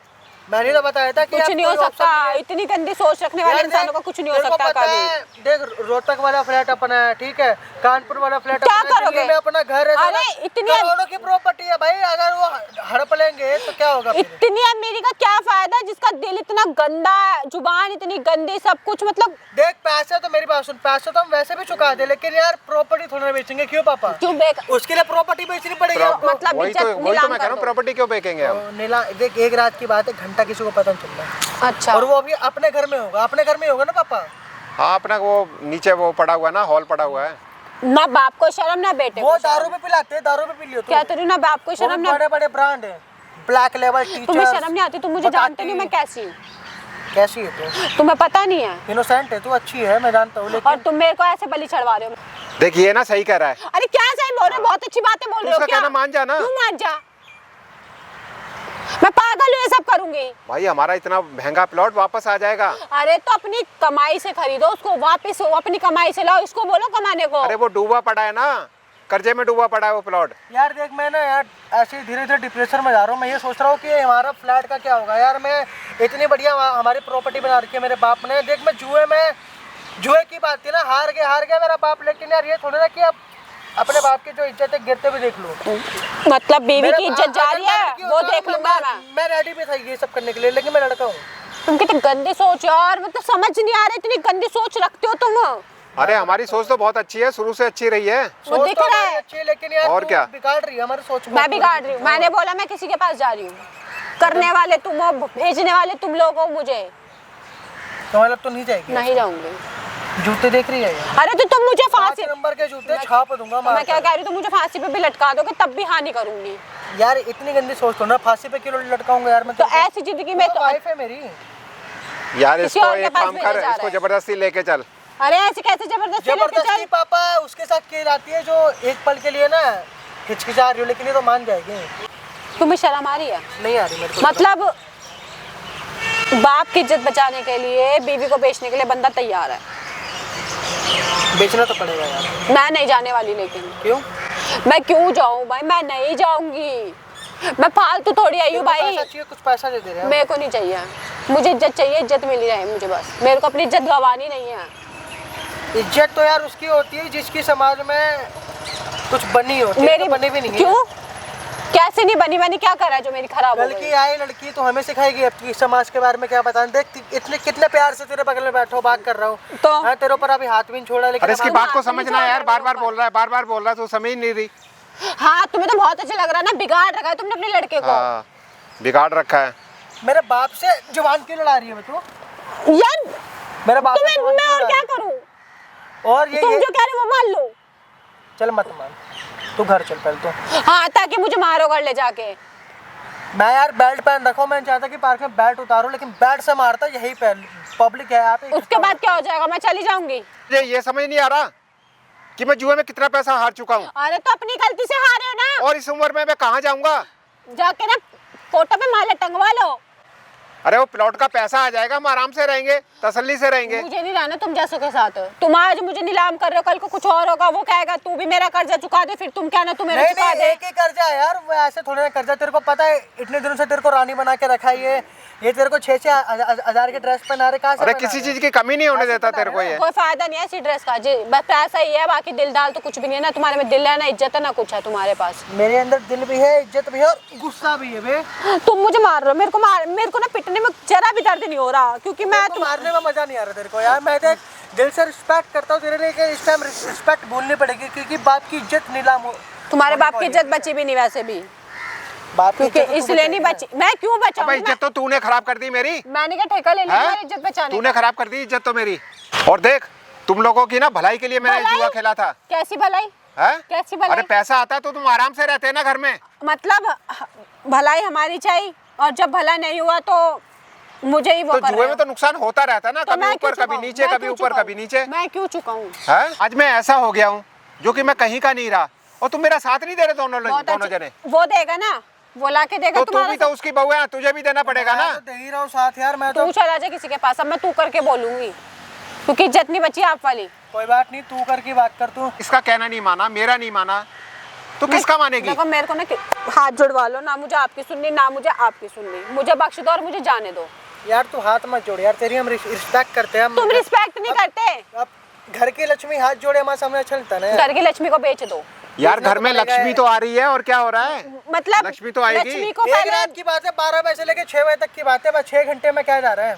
मैंने तो बताया था कि कुछ यार नहीं हो कोई सकता, option नहीं है। इतनी गंदी सोच रखने वाले यार इंसानों देख, का कुछ नहीं हो तेरे को सकता पता कभी। है, देख रोहतक वाला फ्लैट अपना है, ठीक है? कानपुर वाला फ्लैट क्या अपना है, करोगे? दिल्ली में अपना घर है। अरे साला इतनी करोड़ों की प्रॉपर्टी है भाई, अगर वो हड़प लेंगे तो क्या होगा फिर? इतनी अमीरी का क्या फायदा जिसका दिल इतना गंदा है, जुबान इतनी गंदी, सब कुछ मतलब। देख पैसे तो मेरी बात सुन, पैसे तो हम वैसे भी चुका दे, लेकिन यार प्रॉपर्टी थोड़ी ना बेचेंगे, क्यों पापा? क्यों उसके लिए प्रॉपर्टी बेचनी पड़ेगी आपको। मतलब वही तो इज्जत मैं नीलाम कह कर रहा हूँ, दो। प्रॉपर्टी क्यों बेचेंगे हम? तो नीला देख, एक रात की बात है, घंटा किसी को पता नहीं चल रहा। अच्छा और वो अभी अपने घर में होगा, अपने घर में होगा ना पापा? हाँ अपना वो नीचे वो पड़ा हुआ है ना, हॉल पड़ा हुआ है। ना बाप को शर्म ना बेटे वो को दारू शर्म। पे पिलाते हैं, दारू पे पी लियो तू। कहते रही ना बाप को शर्म ना। बड़े बड़े ब्रांड है, ब्लैक लेवल टीचर। तुम्हें शर्म नहीं आती? तुम मुझे जानते नहीं मैं कैसी हूँ, कैसी है तू? तुम्हें पता नहीं है। इनोसेंट है तू, अच्छी है, मैं जानता हूँ, और लेकिन तुम मेरे को ऐसे बलि चढ़वा रहे हो। देखिए ना सही कर रहा है। अरे क्या सही बोल रहे हो? बहुत अच्छी बातें बोल रहे हो। उसका क्या कहना मान जा ना। क्यों मान जा? मैं पागल हूँ, ये सब करूंगी। भाई हमारा इतना महंगा प्लॉट वापस आ जाएगा। अरे तो अपनी कमाई से खरीदो उसको, वापस अपनी कमाई से लाओ, इसको बोलो कमाने को। अरे वो डूबा पड़ा है ना, कर्जे में डूबा पड़ा है वो प्लॉट। यार देख मैं ना यार ऐसे धीरे धीरे डिप्रेशन में जा रहा हूँ। मैं ये सोच रहा हूँ कि हमारा फ्लैट का क्या होगा यार। मैं इतनी बढ़िया हमारी प्रॉपर्टी बना रखी है मेरे बाप ने। देख मैं जुए की बात थी ना, हार गया मेरा बाप। लेकिन यार ये थोड़ा ना कि अब अपने बाप की जो इज्जत है गिरते हुए देख लो। मतलब बीवी मेरे की इज्जत जा रही है वो देख लूंगा मैं रेडी भी था ये सब करने के लिए, लेकिन मैं लड़का हूँ। तुम कितनी गंदी सोच यार, मतलब समझ नहीं आ रहा इतनी गंदी सोच रखते हो तुम। अरे हमारी सोच तो बहुत अच्छी है, शुरू से अच्छी रही है। वो दिख तो रहा हमारी है। अच्छी है, लेकिन यार और तू क्या? बिगाड़ रही है हमारी सोच। मैं बिगाड़ रही हूँ? मैंने बोला मैं किसी के पास जा रही हूँ? करने वाले तुम हो, भेजने वाले तुम लोग हो मुझे। तो मतलब तू नहीं जाएगी? नहीं जाऊंगी। जूते देख रही है यार? अरे तो तुम मुझे 5 फांसी, नंबर के जूते छाप दूंगा मैं क्या कह रही हूँ, तुम मुझे फांसी पे भी लटका दोगे तब भी हाँ नहीं करूंगी। यार इतनी गंदी सोच तो ना, फांसी पे क्यों लटकाऊंगा यार मैं? तो ऐसी जिंदगी में तो वाइफ है मेरी यार किसी इसको और के एक पास काम भेजा कर, जा रहा इसको है। जबरदस्ती लेके चल। अरे ऐसे कैसे जबरदस्ती लेके जबरदस्ती चल? पापा उसके साथ की जाती है जो एक पल के लिए ना हिचकिचा रही हो, लेकिन ये तो मान जाएगी। तुम्हें शर्म आ रही है? नहीं आ रही मेरे को। मतलब बाप की इज्जत बचाने के लिए बीवी को बेचने के लिए बंदा तैयार है। बेचना तो पड़ेगा यार। मैं नहीं जाने वाली। लेकिन क्यों? मैं क्यों जाऊं भाई? मैं नहीं जाऊंगी। मैं फालतू थोड़ी आई हूँ भाई। पैसा चाहिए, कुछ पैसा दे दे रहे हैं। मेरे को नहीं चाहिए, मुझे इज्जत चाहिए। इज्जत मिली रहे मुझे बस। मेरे को अपनी इज्जत गंवानी नहीं है। इज्जत तो यार उसकी होती है जिसकी समाज में कुछ बनी होती है। मेरी तो बनी भी नहीं है। क्यों? कैसे नहीं बनी? मैंने क्या करा जो मेरी खराब हो लड़की गई? आए लड़की तो हमें सिखाएगी अपनी समाज के बारे में क्या बताना। देख इतने कितने प्यार से तेरे बगल में बैठो बात कर रहा हूँ तो? हाँ, तेरे ऊपर अभी हाथ भी नहीं छोड़ा, लेकिन अरे इसकी हमारा- बात को हाथ नहीं समझना है यार, छोड़ बार बार रहा बोल रहा है, बार बार बोल रहा है, तू समझ नहीं रही। हाँ तुम्हें तो बहुत अच्छा लग रहा है ना, बिगाड़ रखा है तुमने अपने लड़के को। हाँ बिगाड़ रखा है। मेरे बाप से जवान क्यों लड़ा रही है तू? यार मेरे बाप से तुम्हें जवान मैं क्यों और लड़ा क्या रही करूं? है? और तुम ये जो कह रहे हो वो मान लो। चल मत मान, तू घर चल पहले तो। हाँ ताकि मुझे मारो घर ले जाके। मैं यार बेल्ट पहन रखा हूँ। मैं चाहता कि पार्क में बेल्ट उतारूं, लेकिन बेल्ट से मारता यही पब्लिक है यहाँ पे। उसके बाद क्या हो जाएगा? मैं चली जाऊंगी। ये समझ नहीं आ रहा कि मैं जुए में कितना पैसा हार चुका हूँ, अरे तो अपनी गलती से हारे हो ना। और इस उम्र में मैं कहाँ जाऊंगा? जाके ना फोटो पे माला टंगवा लो। अरे वो प्लॉट का पैसा आ जाएगा, हम आराम से रहेंगे, तसल्ली से रहेंगे। मुझे नहीं रहना तुम जैसों के साथ। तुम आज मुझे नीलाम कर रहे हो, कल को कुछ और होगा। वो कहेगा तू भी मेरा कर्जा चुका दे, फिर तुम कहना तू मेरा नहीं चुका नहीं, दे। एक ही कर्जा है यार, वो ऐसे थोड़ा ना कर्जा। तेरे को पता है इतने दिनों से तेरे को रानी बना के रखा है ये तेरे को 6-6 हजार के ड्रेस पहना रहे। कहाँ से अरे पहना किसी रहे? चीज की कमी नहीं होने देता तेरे को ये। कोई फायदा नहीं है इसी ड्रेस का जी, बस पैसा ही है। बाकी दिल दाल तो कुछ भी नहीं है ना तुम्हारे में। दिल है ना इज्जत है ना कुछ है तुम्हारे पास। मेरे अंदर दिल भी है, इज्जत भी है और गुस्सा भी है बे। तुम मुझे मार रहे हो। मेरे को ना पिटने में जरा भी दर्द नहीं हो रहा, क्योंकि मैं तो मारने में मजा नहीं आ रहा तेरे को यार। मैं देख दिल से रिस्पेक्ट करता हूँ तेरे लिए, कि इस टाइम रिस्पेक्ट भूलनी पड़ेगी, क्योंकि बाप की इज्जत नीलाम हो। तुम्हारे बाप की इज्जत बची भी नहीं वैसे भी, बाप की क्योंकि इज्जत तो तू इसलिए नहीं बचाएगी बची। मैं क्यों अबे बचाऊंगी? इज्जत तो तूने खराब कर दी मेरी। मैंने क्या ठेका ले लिया हैं? तुम्हारी इज्जत बचाने तूने का? खराब कर दी इज्जत तो मेरी। और देख तुम लोगों की ना भलाई के लिए मैंने भलाई? जुआ खेला था। कैसी भलाई? है? कैसी भलाई? अरे पैसा आता तो तुम आराम से रहते ना घर में। मतलब भलाई हमारी चाहिए, और जब भला नहीं हुआ तो मुझे ही वो तो कर जुए रहे में हो। तो नुकसान होता रहता ना, तो कभी मैं क्यों ऊपर कभी चुकाऊं? नीचे, मैं कभी क्यों ऊपर चुकाऊं? कभी नीचे। मैं क्यों चुकाऊं? है? आज मैं ऐसा हो गया हूँ जो कि मैं कहीं का नहीं रहा, और तुम मेरा साथ नहीं दे रहे दोनों बहुत दोनों अच्छी- जने। वो देगा ना, वो ला के देगा तो तू तुम्हारा भी तो उसकी बहू है, तुझे भी देना पड़ेगा ना। मैं तो दे ही रहा हूँ साथ यार। मैं तो तू चला जा किसी के पास। अब मैं तू करके बोलूंगी, क्योंकि इज्जत नहीं बची आप वाली। कोई बात नहीं, तू करके बात कर तू। इसका कहना नहीं माना, मेरा नहीं माना, तो किसका मानेगी? देखो मेरे को ना हाथ जुड़वा लो ना, मुझे आपकी सुननी ना मुझे आपकी सुननी। मुझे बख्श दो और मुझे जाने दो। यार तू हाथ मत जोड़ यार, तेरी हम रिस्पेक्ट करते हैं। तुम रिस्पेक्ट नहीं करते। अब घर की लक्ष्मी हाथ जोड़े हमारे सामने अच्छा लगता है ना। घर की लक्ष्मी को बेच दो। यार देखना घर तो में पड़ेगा लक्ष्मी है। तो आ रही है, और क्या हो रहा है? मतलब लक्ष्मी तो आएगी। लक्ष्मी को एक पहले रात की बात है, 12 बजे से लेकर 6 बजे तक की बात है। बस 6 घंटे में क्या जा रहा है।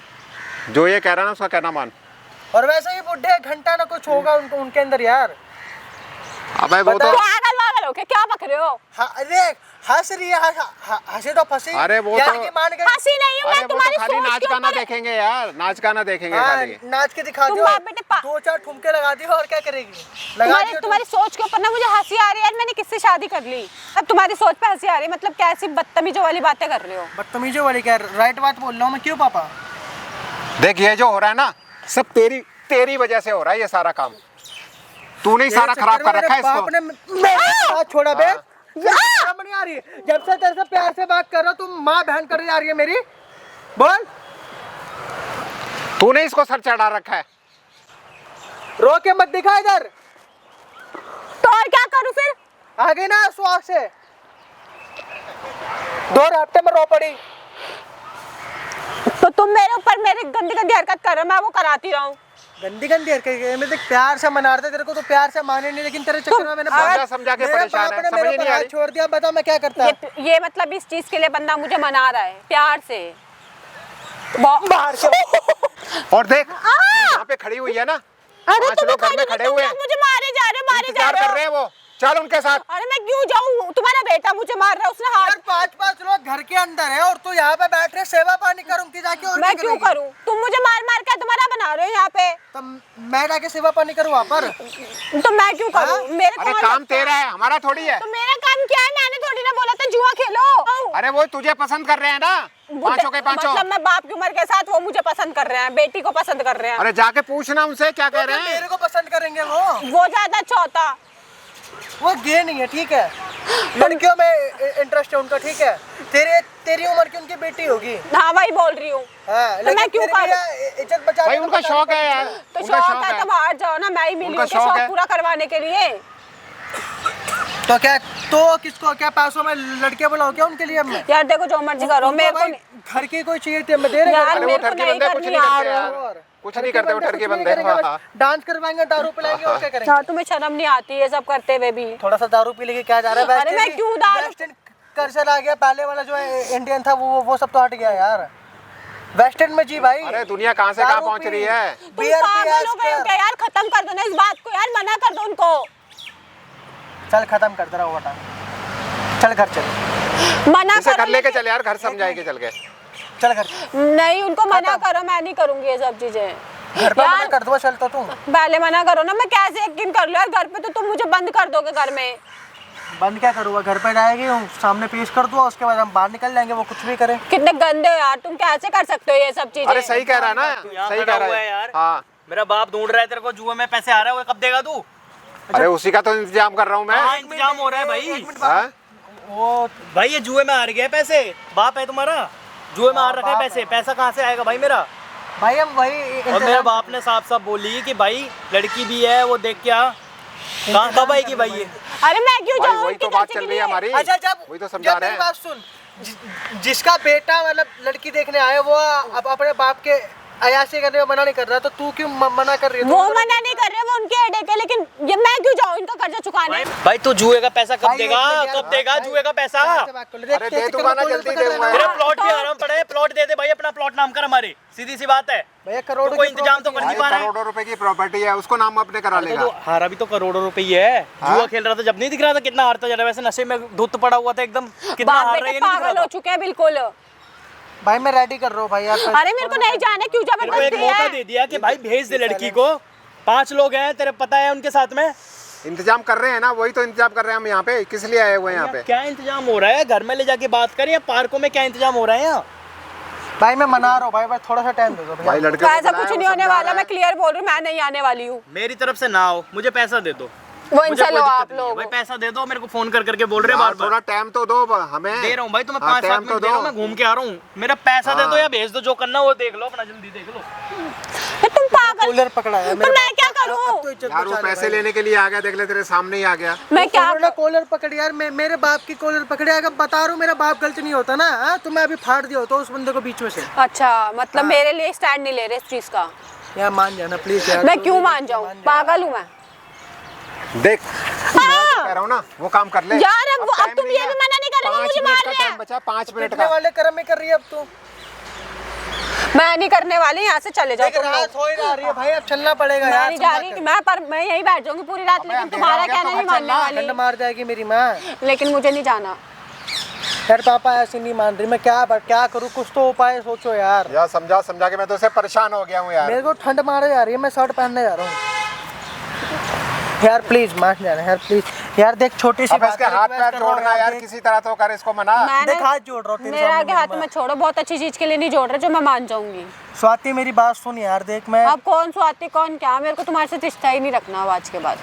जो ये कह रहा है ना उसका कहना मान। और वैसे ही बुढ़े घंटा ना कुछ होगा उनके अंदर यार। अबे वो तो पागल वागल हो क्या बक रहे हो? अरे हंस रही है, हंसी तो फंसी। अरे वो यार तो- की मान गई। हंसी नहीं हूँ अरे मैं वो तो तुम्हारी खाली सोच नाच के गाना ऊपर। देखेंगे यार, नाच गाना देखेंगे हाँ, खाली। नाच के दिखा तुम दियो। बाप बेटे 2-4 ठुमके लगा दियो और क्या करेगी। लगा दियो तुम्हारी सोच के ऊपर ना मुझे हंसी आ रही है यार। मैंने किससे शादी कर ली? अब तुम्हारी सोच पे हंसी आ रही है। मतलब क्या ऐसी बदतमीजों वाली बातें कर रहे हो? बदतमीजों वाली क्या? राइट बात बोल रहा हूँ मैं। क्यों पापा? देख ये जो हो रहा है ना, सब तेरी वजह से हो रहा है ये सारा काम। तूने ही सारा खराब कर रखा है बाप ने इसको। मेरे साथ छोड़ा बे। शर्म नहीं आ रही? जब से तेरे से प्यार से बात कर रहा हूँ, तुम माँ बहन कर जा रही है मेरी। बोल। तूने इसको सर चढ़ा रखा है। रो के मत दिखा इधर। तो और क्या करूँ फिर? आ गई ना सुहाग से, 2 हफ्ते में रो पड़ी। तो तुम मेरे ऊपर मेरी गंदी गंदी हरकत कर रहे हो, मैं वो कराती रहा हूँ। गंदी गंदी हरकत, मैं देख प्यार से मना रहे थे तेरे को, तो प्यार से माने नहीं, लेकिन तेरे चक्कर में मैंने समझा के मेरे परेशान बाप है, ने समझ मेरे ही नहीं ऊपर आ हाथ रही। छोड़ दिया, बता मैं क्या करता। ये मतलब इस चीज के लिए बंदा मुझे मना रहा है प्यार से। बाहर से और देख यहाँ पे खड़ी हुई है ना, अरे 5 लोग घर में खड़े हुए हैं, मुझे मारे जा रहे हो, मारे जा इंतजार रहे कर हो। रहे हैं वो, चल उनके साथ। अरे मैं क्यों जाऊँ? तुम्हारा बेटा मुझे मार रहा है, उसने हाथ। यार 5-5 लोग घर के अंदर है और तू यहाँ पे बैठ रहे, सेवा पानी करूंगी जाके, और मैं क्या क्यों करेगी? करूँ? तुम मुझे मार मार के तुम्हारा बना रहे हो यहाँ पे, तो मैं जाके सेवा पानी करूँ वहाँ पर? तो मैं क्यों करूँ? मेरे अरे कौन काम लगता तेरा है, हमारा थोड़ी है। तो मेरा काम क्या है? मैंने थोड़ी ना बोला था जुआ खेलो। अरे वो तुझे पसंद कर रहे हैं ना, पांचों के पांचों। मतलब मैं बाप की उम्र के साथ, वो मुझे पसंद कर रहे हैं, बेटी को पसंद कर रहे हैं। अरे जाके पूछना उनसे क्या कह रहे मेरे हैं। को पसंद करेंगे वो ज्यादा अच्छा होता। वो गे नहीं है, ठीक है, लड़कियों में इंटरेस्ट है उनका, ठीक है, तेरी उम्र की उनकी बेटी होगी। हाँ वही बोल रही हूँ। हाँ, तो मैं क्यों करूँ? इज्जत बचा भाई उनका शौक है यार, तो उनका शौक है तो बाहर जाओ ना, मैं ही मिली उनका हूँ शौक शौक है। पूरा करवाने के लिए। तो क्या, तो किसको क्या पैसों में लड़कियां बुलाओ क्या उनके लिए? मैं यार देखो जो मर्जी करो, मेरे को घर की कोई चाहिए थी, मैं दे रहा यार अरे वो मेरे को ठरके नहीं बंदे कुछ करनी नहीं करते यार। यार, कुछ नहीं करते वो ठरके बंदे। हाँ। डांस करवाएंगे, दारू पिलाएंगे, और क्या करेंगे? हाँ तुम्हें शर्म नहीं आती है सब करते हुए भी? थोड़ा सा दारू पी लेके क्या जा रहा है? अरे मैं क्यों दारू- वेस्टर्न कल्चर आ गया, पहले वाला जो इंडियन था वो सब तो हट गया यार, वेस्टर्न में जी भाई। अरे दुनिया कहाँ से कहाँ पहुँच रही है। तुम पागल हो गए हो क्या यार? खत्म कर दो ना इस बात को यार, मना कर दो उनको। चल खत्म कर दे रहा हूँ, चल घर चल, मना इसे घर करो लेके चल यार, घर समझाएंगे चल के। चल घर नहीं, उनको मना करो, मैं नहीं करूंगी ये सब चीजें। घर पे मना यार कर दो, चल तो तू पहले मना करो ना, मैं कैसे यकीन कर लूं यार? घर पे तो तुम मुझे बंद कर दोगे घर में। बंद क्या करूँगा? घर पे जाएगी, सामने पेश कर दो, उसके बाद हम बाहर निकल जाएंगे, वो कुछ भी करे। कितने गंदे हो यार तुम, कैसे कर सकते हो ये सब चीजें? अरे सही कह रहा है ना, यहाँ सही खड़ा कह रहा हुआ है है यार। हाँ। मेरा बाप ढूंढ रहा है तेरे को, जुए में पैसे आ रहा है, वो कब देगा तू? अरे उसी का तो इंतजाम कर रहा हूँ हाँ मैं। इंतजाम हो रहा है भाई। हाँ? वो भाई ये जुए में हार गया पैसे, बाप है तुम्हारा, जुए में हार रखा है पैसे, पैसा कहाँ से आएगा भाई मेरा? भाई हम वही और मेरे बाप ने साफ साफ बोली कि भाई लड़की भी है, वो देख क्या कहाँ कब आएगी भाई ये? अरे मैं क्यों भाई जाऊँ वही उनके तो बात खर्चे चल के रही है लिए? हमारी। अच्छा, जब वही तो समझा जब रहे मेरी हैं। बात सुन, जिसका बेटा मतलब लड़की देखने आए, वो अब अपने बाप के अयाशी करने में मना नहीं कर रहा, तो तू क्यों मना कर रही है? वो मना नहीं कर रहे, वो उनके हेडेक है, लेकिन ये मैं क्यों जाऊँ इनका कर्जा चुकाने? भाई तू जुए का पैसा कब भाई, देगा? एक मिनट यार, कब देगा भाई, जुए का पैसा? अरे दे दूंगा ना, जल्दी दूंगा। मेरा प्लॉट भी आराम पड़ा है, प्लॉट दे दे भाई, अपना प्लॉट नाम कर हमारे, सीधी सी बात है। भैया करोड़ों तो कोई की इंतजाम तो कर property नहीं भाई पा रहा है। करोड़ों रुपए की प्रॉपर्टी है, उसको नाम अपने करा लेगा। तो हारा भी तो करोड़ों रुपए ही है। हाँ? जुआ खेल रहा था जब नहीं दिख रहा था कितना हारता जा रहा है? वैसे नशे में धुत पड़ा हुआ था एकदम, कितना बाप हार रहा है बेटे ये नहीं दिख पागल रहा हो था। चुके हैं बिल्कुल। भाई मैं रेडी कर रहा हूँ भाई यार। अरे मेरे को नहीं जाना, क्यों तेरे को एक जबरदस्ती मौका है? दे दिया कि भाई भेज दे लड़की को, 5 लोग हैं तेरे पता है उनके साथ में। इंतजाम कर रहे हैं ना, वही तो इंतजाम कर रहे हैं हम यहाँ पे, किस लिए आए हुए हैं यहाँ पे। क्या इंतजाम हो रहा है? घर में ले जाके बात करें या पार्कों में क्या इंतजाम हो रहा है यहाँ? भाई मैं मना रहा हूँ भाई, थोड़ा सा टाइम दे दो भाई भैया। लड़के को ऐसा बुलाया, कुछ वो नहीं होने समझा वाला, रहा मैं है। क्लियर बोल रही हूँ, मैं नहीं आने वाली हूँ। मेरी तरफ से ना आओ, मुझे पैसा दे दो। वो मुझे इनसे कोई लो दिक्कत आप नहीं है। लोग। भाई पैसा दे दो, मेरे को फोन कर करके बोल रहे हैं यार बार थोड़ा बार। टाइम तो दो हमें। दे रहा हूँ भाई तुम्हें, हाँ, 5-7 टाइम मिनट तो दे रहा हूँ, दो। मैं घूम के आ रहा हूँ। मेरा पैसा दे दो हाँ। या भेज दो, जो करना वो देख लो अपना, जल्दी देख लो। तो तुम पागल, कूलर पकड़ा है तो मेरे मैं पास। क्या करूँ? अब तो इज्जत यार वो बचा ले पैसे भाई। लेने के लिए आ गया, देख ले तेरे सामने ही आ गया। मैं क्या उन्होंने कॉलर पकड़ी यार, मेरे बाप की कॉलर पकड़ी। अगर बता रहा हूँ मेरा बाप गलत नहीं होता ना, हाँ? तो मैं अभी फाड़ दिया होता उस बंदे को बीच में से। अच्छा मतलब मेरे लिए स्टैंड नहीं ले रहे इस चीज का? यार मान जाना प्लीज यार। मैं क्यों मान जाऊँ? पागल हूँ मैं? देख मैं जो कह रहा हूँ ना वो काम कर ले यार अब time तुम नहीं ये है। भी मना नहीं कर रहे हो, 5 मुझे मिनट मार का रहे टाइम हैं। बचा, 5 मिनट पिटने का। वाले कर्म में कर रही है अब तू। मैं नहीं करने वाली, यहाँ से चले जाओ देख तुम लोग। रात हो ही जा रही है भाई, अब चलना पड़ेगा मैं यार। नहीं जा रही, मैं यहीं बैठ जाऊंगी पूरी रात, अबे लेकिन अंधेरा तुम्हारा हो गया कहना तो नहीं घर मानने चलना, ठंड वाली। मार जाएगी मेरी माँ। लेकिन मुझे नहीं जाना। यार पापा ऐसे नहीं मान रही, मैं क्या करूँ? कुछ तो उपाय सोचो यार। यार समझा के मैं तो उससे परेशान हो गया हूँ यार। मेरे को ठंड मारे जा रही है, मैं शर्ट पहनने जा रहा हूँ। यार प्लीज मान जाना यार, प्लीज यार। देख छोटी सी अब इसके हाथ पैर जोड़ना यार, किसी तरह तो कर इसको मना। देख हाथ जोड़ रहा हूँ तेरे मेरे आगे सामने हाथ में छोड़ो, बहुत अच्छी चीज के लिए नहीं जोड़ रहे जो मैं मान जाऊंगी। स्वाति मेरी बात सुन यार, देख मैं अब कौन स्वाति कौन क्या, मेरे को तुम्हारे से रिश्ता ही नहीं रखना अब आज के बाद।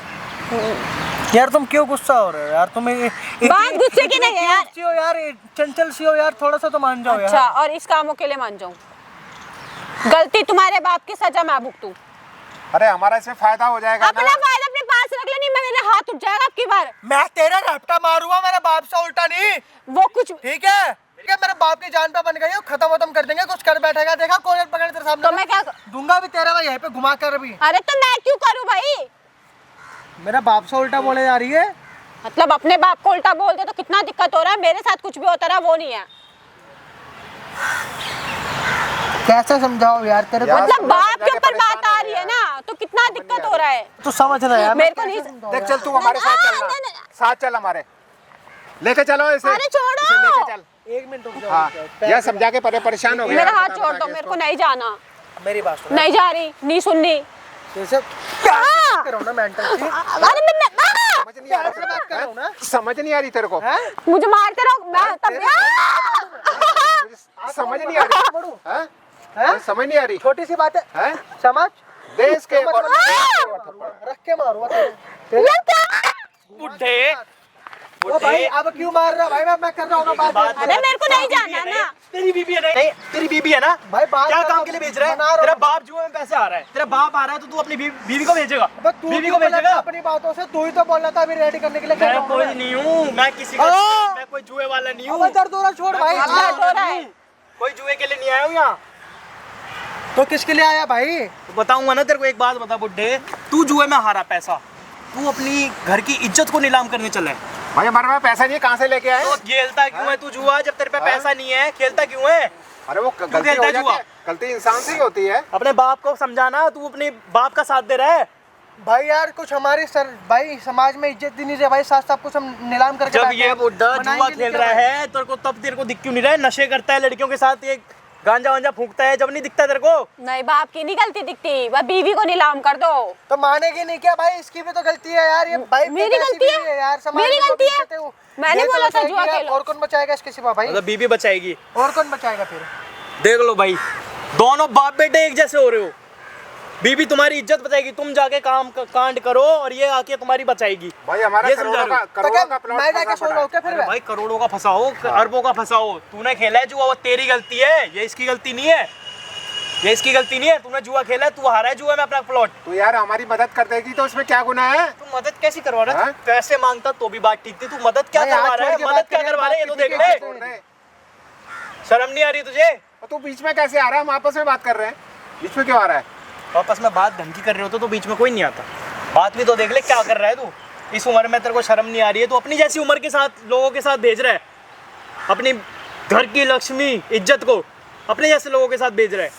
यार तुम क्यों गुस्सा हो रहे हो यार? तुम बात गुस्से की नहीं है यार। सी हो यार, चंचल सी हो यार, थोड़ा सा तो मान जाओ अच्छा, यार। और इस कामों के लिए मान जाऊं? गलती तुम्हारे बाप की, सजा मैं भुगतूं? अरे हमारा इसमें फायदा हो जाएगा अपना ना। फायदा अपने पास रख लो, नहीं मैं मेरे हाथ उठ जाएगा आपकी बार। मैं तेरा रपटा मारूंगा, मेरे बाप से उल्टा नहीं। वो कुछ ठीक है मेरे बाप की जान पे बन गई हो, खत्म कर देंगे, कुछ कर बैठेगा, देखा कोरियर पकड़ तेरे सामने। तो मैं क्या दूंगा भी तेरा, मैं यहीं पे घुमा कर भी। अरे तो मैं क्यों करूं भाई? मेरा बाप से उल्टा बोले जा रही है। मतलब अपने बाप को उल्टा बोल दे तो कितना दिक्कत हो रहा है, मेरे साथ कुछ भी होता रहा वो नहीं है। कैसे समझाओ यार तेरे को? मतलब बाप के ऊपर बात आ रही है ना, तो कितना दिक्कत हो रहा है। तू समझ रहा है यार, मेरे को नहीं देख चल, तू हमारे साथ चलना, साथ चल हमारे, लेके चलो इसे। अरे छोड़ो। इसे लेके चल। 1 मिनट रुक जाओ। हाँ, यह समझा के परेशान हो गया। मेरा हाथ छोड़ दो, मेरे को नहीं जाना। मेरी बात सुन, नहीं जा रही, नहीं सुननी। जैसे हाँ। करो ना मेंटल सी। अरे मैं समझ नहीं आ रहा तेरे को, करो ना। समझ नहीं आ रही तेरे को, हैं? मुझे मारते रहो, मैं तब समझ नहीं आ रही, हैं? हैं? समझ नहीं आ रही, छोटी सी बात है, हैं? समझ। देश के रख के मारूंगा तेरे। बुड्ढे ओ भाई अब क्यों मार रहा भाई? मैं कर रहा हूँ ना बात। अरे मेरे को नहीं जाना ना। तेरी बीबी है नहीं, तेरी बीबी है ना भाई बात क्या कर काम रहा के लिए हूँ, भेज रहा है? बना रहा हूँ। तेरा बाप जुए में पैसे आ रहा है, तेरा बाप आ रहा है तो तू अपनी बीवी को भेजेगा, अबे तू बीवी क्यों को बोला भेजेगा। अपनी बातों से? तू ही तो बोल रहा था अभी रेडी करने के लिए। कर मैं रहा हूँ कोई मैं। नहीं हूँ, मैं किसी का, हाँ। मैं कोई जुए वाला नहीं अब हूँ, दर्द हो रहा, छोड़ भाई। अब दर्द हो रहा है। कोई जुए के लिए नहीं आया हूँ यहाँ। तो किसके लिए आया भाई? तो बताऊंगा ना तेरे को, एक बात बता बुड्ढे, तू जुए में हारा पैसा, तू अपनी घर की इज्जत को नीलाम करने चला है। भाई हमारे पास पैसा नहीं है, कहाँ से लेके आए? तो खेलता क्यों है तू जुआ जब तेरे पे पैसा नहीं है? खेलता क्यों है? अरे वो गलती खेलता हो है जाती जुआ? है, गलती इंसान से ही होती है। अपने बाप को समझाना, तू अपने बाप का साथ दे रहा है। भाई यार कुछ हमारी सर भाई समाज में इज्जत दी नहीं रही भाई, साथ सब कुछ हम नीलाम करके जब बैठे ये हैं। बुड्ढा बनाएंगे जुआ नहीं खेल क्या रहा भाई? है तेरे को, तब तेरे को दिख क्यों नहीं रहा है? नशे करता है लड़कियों के साथ, ये गांजा वांजा फूंकता है, जब नहीं दिखता तेरे को? नहीं, बाप की नहीं गलती दिखती, वह बीवी को नीलाम कर दो। तो मानेगी नहीं क्या भाई? इसकी भी तो गलती है यार, ये भाई मेरी कैसी गलती बीवी है? यार, समाज मेरी में जो गलती है? इज्जत वो। मैंने ये तो बोला था बचाएगी जुआ यार, खेलो। और कौन बचाएगा इसके सिवा भाई? मतलब बीबी बचाएगी? और कौन बचाएगा फिर? देख लो भाई, दोनों बाप बेटे एक जैसे हो रहे हो। बीबी तुम्हारी इज्जत बचाएगी, तुम जाके काम कांड करो और ये आके तुम्हारी बचाएगी। भाई हमारा ये समझा करोड़ों रहे का हो? तो क्या प्लॉट मैं जाके फंसा सो पड़ा रहा हूँ है। क्या फिर? अरे भाई करोड़ों का फंसाओ, अरबों का फंसाओ, तूने खेला है जुआ, वो तेरी गलती है, ये इसकी गलती नहीं है, ये इसकी गलती नहीं है। तूने जुआ खेला है, तू हारा है जुआ में अपना प्लॉट। तो यार हमारी मदद कर देगी तो उसमें क्या गुनाह है? तू मदद कैसी करवा रहा है? हाँ? पैसे मांगता तो भी बात ठीक थी, तू मदद क्या भाई, हाथ करवा रहा है? छोड़ के मदद बात क्या कर रहे करवा रहा है ये तो हैं, देख बात ले। की छोड़ दे। शर्म नहीं आ रही तुझे? और तू बीच में कैसे आ रहा है? हम आपस में बात कर रहे हैं, बीच में क्यों आ रहा है? आपस में बात ढंग की कर रहे हो तो बीच में कोई नहीं आता। बात भी तो देख ले क्या कर रहा है तू। इस उम्र में तेरे को शर्म नहीं आ रही है? तू अपनी जैसी उम्र के साथ लोगों के साथ भेज रहा है, अपनी घर की लक्ष्मी इज्जत को अपने जैसे लोगों के साथ भेज रहा है।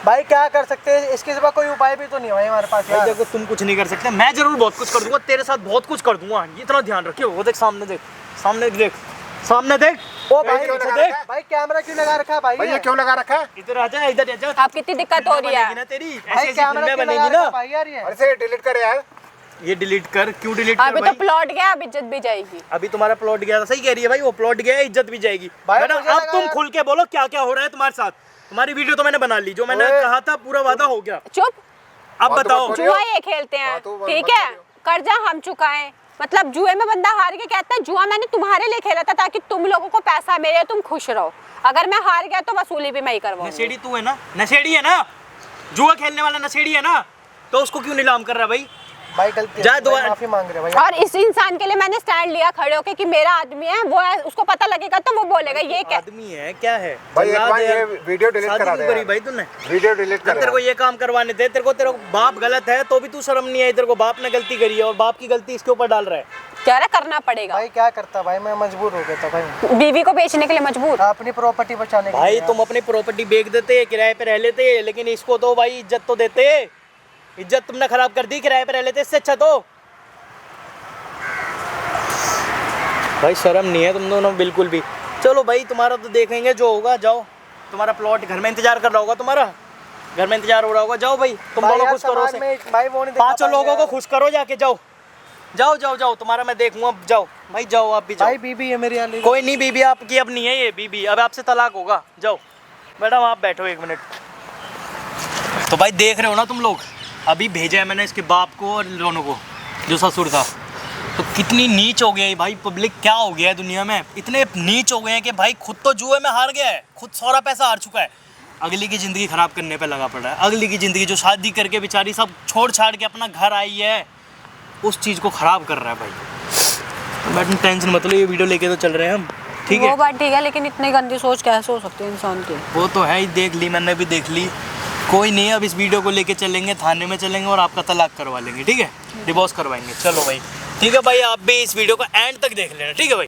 भाई क्या कर सकते हैं, इसके सिवा कोई उपाय भी तो नहीं है भाई हमारे पास भाई यार। देखो तुम कुछ नहीं कर सकते, मैं जरूर बहुत कुछ कर दूंगा, तेरे साथ बहुत कुछ कर दूंगा, ये इतना ध्यान रखियो। वो देख सामने देख, सामने देख, सामने देख, ओ भाई क्यों पीछे लगा देख रखा है? भाई, कैमरा क्यों लगा रखा है भाई? भाई ये क्यों लगा रखा है? इधर आ जा, इधर आ जा। आप कितनी दिक्कत हो रही बनेगी है? ना तेरी, भाई ऐसी ऐसी कैमरा फिल्में क्यों लगा बनेगी रखा है ना। भाई यार ये? और इसे डिलीट कर यार। ये डिलीट कर, क्यों डिलीट कर अभी तो भाई? प्लॉट गया, अब इज्जत भी जाएगी। अभी तुम्हारा प्लॉट गया था, सही कह रही है भाई, वो प्लॉट गया, इज्जत भी जाएगी। भाई मैडम मुझे अब लगा तुम यार- खुल के बोलो क्या क्या हो रहा है तुम्हारे साथ। तुम्हारी वीडियो तो मैंने बना ली, जो मैंने ओए। कहा था पूरा वादा हो गया। चुप। अब बात तो बताओ। मत जुआ ये खेलते हैं, हाँ, तो ठीक मत है? बोलियो। कर्जा हम चुकाएं, मतलब जुए में बंदा हार के कहता है जुआ मैंने तुम्हारे लिए खेला था ताकि तुम लोगों को पैसा मिले, तुम खुश रहो। अगर मैं हार गया तो वसूली भी मैं ही करवाऊंगी। नशेड़ी तू है ना, नशेड़ी है ना, जुआ खेलने वाला नशेड़ी है ना, तो उसको क्यों नीलाम कर रहा है भाई? भाई गलती जा है, दुआ- भाई माफी मांग रहे भाई। और इस इंसान के लिए मैंने स्टैंड लिया खड़े होके कि मेरा आदमी है, वो है, उसको पता लगेगा तो वो बोलेगा ये क्या। आदमी है क्या है? भाई एक जल्लाद बार है ये यार। वीडियो डिलीट शादी करा क्यों दे करी यार। भाई तूने? वीडियो डिलीट कर तेरे को ये काम करवाने थे, तेरे को बाप गलत है तो भी तू शर्म नहीं आई? तेरे को बाप ने गलती करी है और बाप की गलती इसके ऊपर डाल रहा है। कह रहा करना पड़ेगा। भाई क्या करता भाई, मैं मजबूर हो गया था भाई बीवी को बेचने के लिए मजबूर। अपनी प्रॉपर्टी बचाने के भाई लिए। तुम अपनी प्रॉपर्टी बेच देते, किराए पे रह लेते, लेकिन इसको तो भाई इज्जत तो देते। इज्जत तुमने खराब कर दी, किराए पे रह लेते, इससे अच्छा तो। भाई शर्म नहीं है तुम दोनों बिल्कुल भी। चलो भाई तुम्हारा तो देखेंगे जो होगा, जाओ। तुम्हारा प्लॉट घर में इंतजार कर रहा होगा, तुम्हारा घर में इंतजार हो रहा होगा, जाओ भाई तुम भाई दोनों यार खुश करो समाज उसे। में भाई वो नहीं दिखा पांचों पाएंगे लोगों को यार। खुश करो, जाके जाओ जाओ जाओ जाओ, तुम्हारा मैं देखूंगा, जाओ भाई जाओ, आप भी जाओ। भाई बीबी है मेरी यार। कोई नहीं, बीबी आपकी अब नहीं है, ये बीबी अब आपसे तलाक होगा। जाओ मैडम आप बैठो 1 मिनट। तो भाई देख रहे हो ना तुम लोग, अभी भेजा है मैंने इसके बाप को और दोनों को, जो ससुर था। तो कितनी नीच हो गया है भाई पब्लिक, क्या हो गया है दुनिया में, इतने नीच हो गए हैं कि भाई खुद तो जुए में हार गया है, खुद सारा पैसा हार चुका है, अगली की ज़िंदगी ख़राब करने पे लगा पड़ा है। अगली की ज़िंदगी जो शादी करके बेचारी सब छोड़ छाड़ के अपना घर आई है, उस चीज़ को ख़राब कर रहा है भाई। बट टेंशन मतलब ये वीडियो लेके तो चल रहे हैं हम, ठीक है। वो बात ठीक है, लेकिन इतनी गंदी सोच कैसे हो सकती है इंसान की? वो तो है ही, देख ली मैंने भी देख ली। कोई नहीं, अब इस वीडियो को लेके चलेंगे, थाने में चलेंगे और आपका तलाक करवा लेंगे, ठीक है, डिवोर्स करवाएंगे। चलो भाई ठीक है भाई, आप भी इस वीडियो को एंड तक देख लेना, ठीक है भाई।